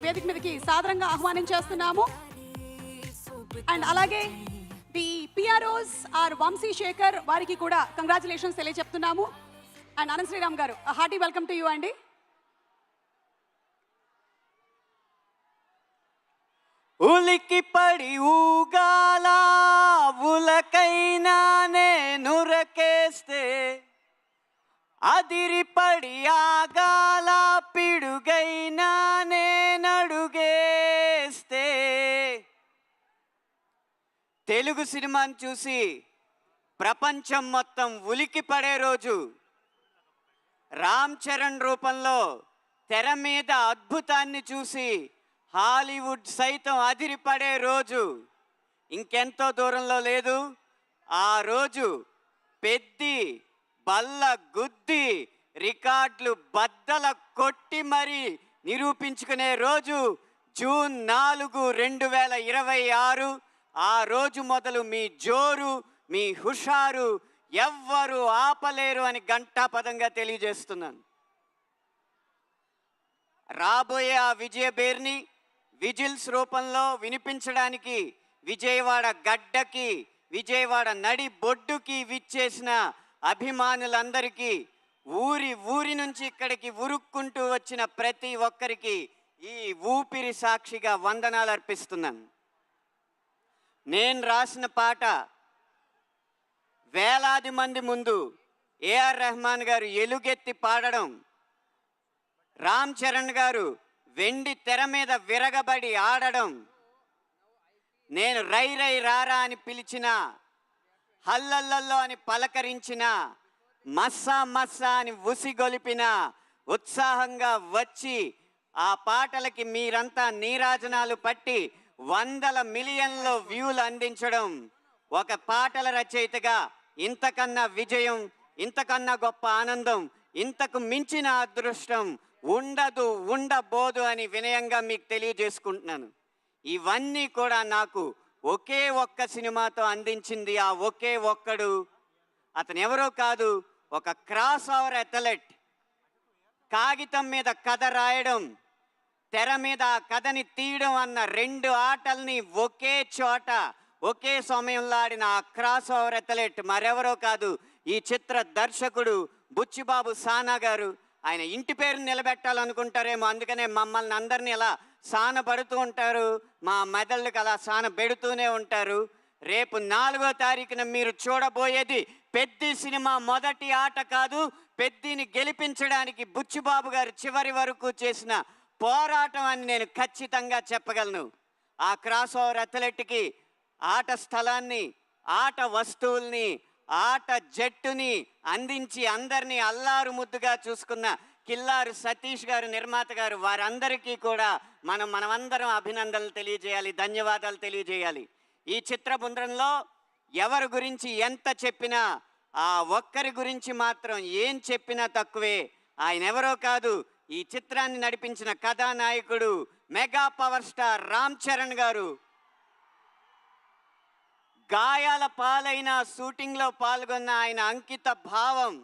వేదిక మీదకి సాదరంగా ఆహ్వానించేస్తున్నాము. అండ్ అలాగే the PROs are Vamsi Shekhar వారికి కూడా కంగ్రాచులేషన్స్ తెలియజెప్తున్నాము. అండ్ అనంత శ్రీరామ్ గారు, హార్టీ వెల్కమ్ టు యూ అండి. ఉలికి పడి ఊగాల ఉలకైనా నేనురకేస్తే, అదిరిపడి ఆగాల పిడుగైనా నేనడుగేస్తే, తెలుగు సినిమాని చూసి ప్రపంచం మొత్తం ఉలికి పడే రోజు, రామ్ చరణ్ రూపంలో తెర మీద అద్భుతాన్ని చూసి హాలీవుడ్ సైతం అదిరిపడే రోజు ఇంకెంతో దూరంలో లేదు. ఆ రోజు పెద్ది బల్ల గుద్ది రికార్డులు బద్దల కొట్టి మరి నిరూపించుకునే రోజు జూన్ 4, 2026. ఆ రోజు మొదలు మీ జోరు, మీ హుషారు ఎవ్వరు ఆపలేరు అని ఘంటాపదంగా తెలియజేస్తున్నాను. రాబోయే ఆ విజయ బేర్ని విజిల్స్ రూపంలో వినిపించడానికి విజయవాడ గడ్డకి, విజయవాడ నడి బొడ్డుకి విచ్చేసిన అభిమానులందరికీ, ఊరి నుంచి ఇక్కడికి ఉరుక్కుంటూ వచ్చిన ప్రతి ఒక్కరికి ఈ ఊపిరి సాక్షిగా వందనాలు అర్పిస్తున్నాను. నేను రాసిన పాట వేలాది మంది ముందు ఏఆర్ రెహమాన్ గారు ఎలుగెత్తి పాడడం, రామ్ చరణ్ గారు వెండి తెర మీద విరగబడి ఆడడం, నేను రై రై రారా అని పిలిచిన, హల్లల్లల్లో అని పలకరించిన, మస్సా మస్సా అని ఉసిగొలిపిన, ఉత్సాహంగా వచ్చి ఆ పాటలకి మీరంతా నీరాజనాలు పట్టి వందల మిలియన్ల వ్యూలు అందించడం, ఒక పాటల రచయితగా ఇంతకన్నా విజయం, ఇంతకన్నా గొప్ప ఆనందం, ఇంతకు మించిన అదృష్టం ఉండదు, ఉండబోదు అని వినయంగా మీకు తెలియజేసుకుంటున్నాను. ఇవన్నీ కూడా నాకు ఒకే ఒక్క సినిమాతో అందించింది ఆ ఒకే ఒక్కడు. అతను ఎవరో కాదు, ఒక క్రాస్ ఓవర్ అథ్లెట్. కాగితం మీద కథ రాయడం, తెర మీద ఆ కథని తీయడం అన్న రెండు ఆటల్ని ఒకే చోట ఒకే సమయంలో ఆడిన ఆ క్రాస్ ఓవర్ అథ్లెట్ మరెవరో కాదు, ఈ చిత్ర దర్శకుడు బుచ్చిబాబు సానా గారు. ఆయన ఇంటి పేరు నిలబెట్టాలనుకుంటారేమో, అందుకనే మమ్మల్ని అందరినీ అలా సానపడుతూ ఉంటారు, మా మెదళ్ళకి అలా సాన పెడుతూనే ఉంటారు. రేపు 4వ తారీఖున మీరు చూడబోయేది పెద్ది సినిమా మొదటి ఆట కాదు, పెద్దిని గెలిపించడానికి బుచ్చిబాబు గారు చివరి వరకు చేసిన పోరాటం అని నేను ఖచ్చితంగా చెప్పగలను. ఆ క్రాస్ ఓవర్ అథ్లెట్కి ఆట స్థలాన్ని, ఆట వస్తువుల్ని, ఆట జట్టుని అందించి అందరినీ అల్లారు ముద్దుగా చూసుకున్న కిల్లారు సతీష్ గారు, నిర్మాత గారు, వారందరికీ కూడా మనమందరం అభినందనలు తెలియజేయాలి, ధన్యవాదాలు తెలియజేయాలి. ఈ చిత్ర బృందంలో ఎవరి గురించి ఎంత చెప్పినా, ఆ ఒక్కరి గురించి మాత్రం ఏం చెప్పినా తక్కువే. ఆయన ఎవరో కాదు, ఈ చిత్రాన్ని నడిపించిన కథానాయకుడు mega power star Ram Charan గారు. గాయాల పాలైన షూటింగ్లో పాల్గొన్న ఆయన అంకిత భావం,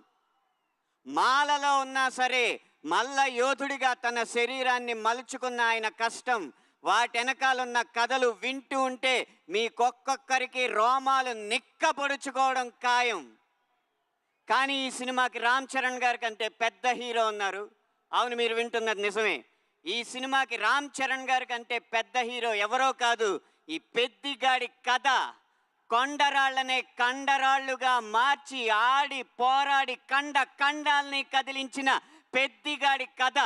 మాలలో ఉన్నా సరే మల్ల యోధుడిగా తన శరీరాన్ని మలుచుకున్న ఆయన కష్టం, వాటెనకాలన్న కథలు వింటూ ఉంటే మీకొక్కొక్కరికి రోమాలు నిక్కపొడుచుకోవడం ఖాయం. కానీ ఈ సినిమాకి రామ్ చరణ్ గారి కంటే పెద్ద హీరో ఉన్నారు. అవును, మీరు వింటున్నది నిజమే. ఈ సినిమాకి రామ్ చరణ్ గారి కంటే పెద్ద హీరో ఎవరో కాదు, ఈ పెద్దిగాడి కథ కొండరాళ్లనే కండరాళ్లుగా మార్చి ఆడి పోరాడి కండాల్ని కదిలించిన పెద్దిగాడి కథ.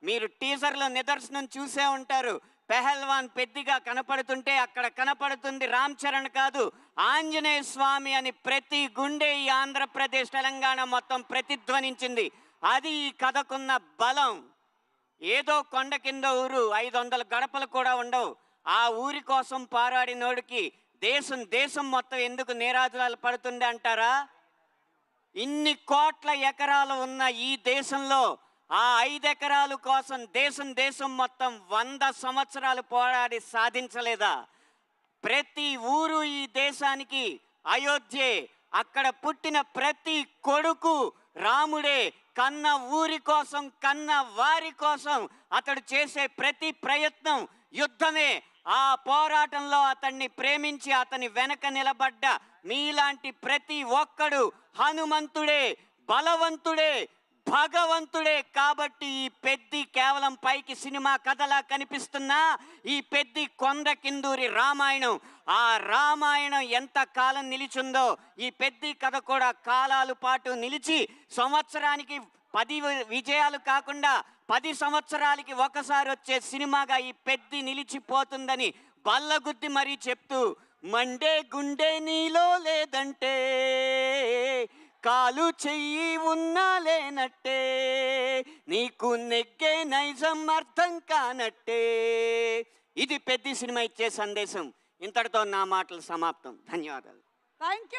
మీరు టీజర్లో నిదర్శనం చూసే ఉంటారు. పెహల్వాన్ పెద్దిగా కనపడుతుంటే అక్కడ కనపడుతుంది రామ్ చరణ్ కాదు, ఆంజనేయ స్వామి అని ప్రతి గుండె ఈ ఆంధ్రప్రదేశ్, తెలంగాణ మొత్తం ప్రతిధ్వనించింది. అది ఈ కథకున్న బలం. ఏదో కొండ కింద ఊరు, 500 గడపలు కూడా ఉండవు. ఆ ఊరి కోసం పోరాడినోడికి దేశం మొత్తం ఎందుకు నీరాజనాలు పడుతుంది అంటారా? ఇన్ని కోట్ల ఎకరాలు ఉన్న ఈ దేశంలో ఆ 5 ఎకరాల కోసం దేశం మొత్తం 100 సంవత్సరాలు పోరాడి సాధించలేదా? ప్రతి ఊరు ఈ దేశానికి అయోధ్యే. అక్కడ పుట్టిన ప్రతి కొడుకు రాముడే. కన్న ఊరి కోసం, కన్న వారి కోసం అతడు చేసే ప్రతి ప్రయత్నం యుద్ధమే. ఆ పోరాటంలో అతన్ని ప్రేమించి అతని వెనక నిలబడ్డ మీలాంటి ప్రతి ఒక్కడు హనుమంతుడే, బలవంతుడే, భగవంతుడే. కాబట్టి ఈ పెద్ది కేవలం పైకి సినిమా కథలా కనిపిస్తున్నా ఈ పెద్ది కొండ కిందూరి రామాయణం. ఆ రామాయణం ఎంత కాలం నిలిచిందో ఈ పెద్ది కథ కూడా కాలాల పాటు నిలిచి సంవత్సరానికి 10 విజయాలు కాకుండా 10 సంవత్సరాలకి ఒకసారి వచ్చే సినిమాగా ఈ పెద్ది నిలిచిపోతుందని బల్లగుద్ది మరీ చెప్తూ, మండే గుండె నీలో లేదంటే కాలు చెయ్యి ఉన్నా లేనట్టే, నీకు నెగ్గే నైజం అర్థం కానట్టే. ఇది పెద్ద సినిమా ఇచ్చే సందేశం. ఇంతటితో నా మాటలు సమాప్తం. ధన్యవాదాలు. Thank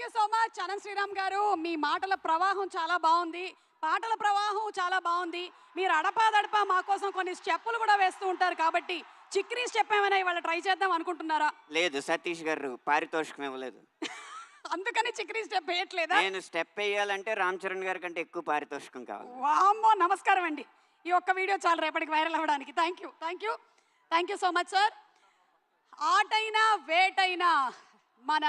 you so much Ananth Sriram గారు. మీ మాటల ప్రవాహం చాలా బాగుంది, పాటల ప్రవాహం చాలా బాగుంది. మీరు అడపాదడపా మా కోసం కొన్ని స్టెప్పులు కూడా వేస్తూ ఉంటారు కాబట్టి చిక్రీ స్టెప్ ఏమైనా ఇవాళ ట్రై చేద్దాం అనుకుంటున్నారా? లేదు, సతీష్ గారు పారితోషికం ఇవ్వలేదు. అందుకని చిక్రీ స్టెప్ వేయట్లేదా? నేను స్టెప్ వేయాలంటే రామ్ చరణ్ గారి కంటే ఎక్కువ పారితోషికం కావాలి. వామ్మో, నమస్కారం అండి. ఈ ఒక్క వీడియో చాలు రేపటికి వైరల్ అవ్వడానికి. Thank you so much sir. ఆటైనా వేటైనా మన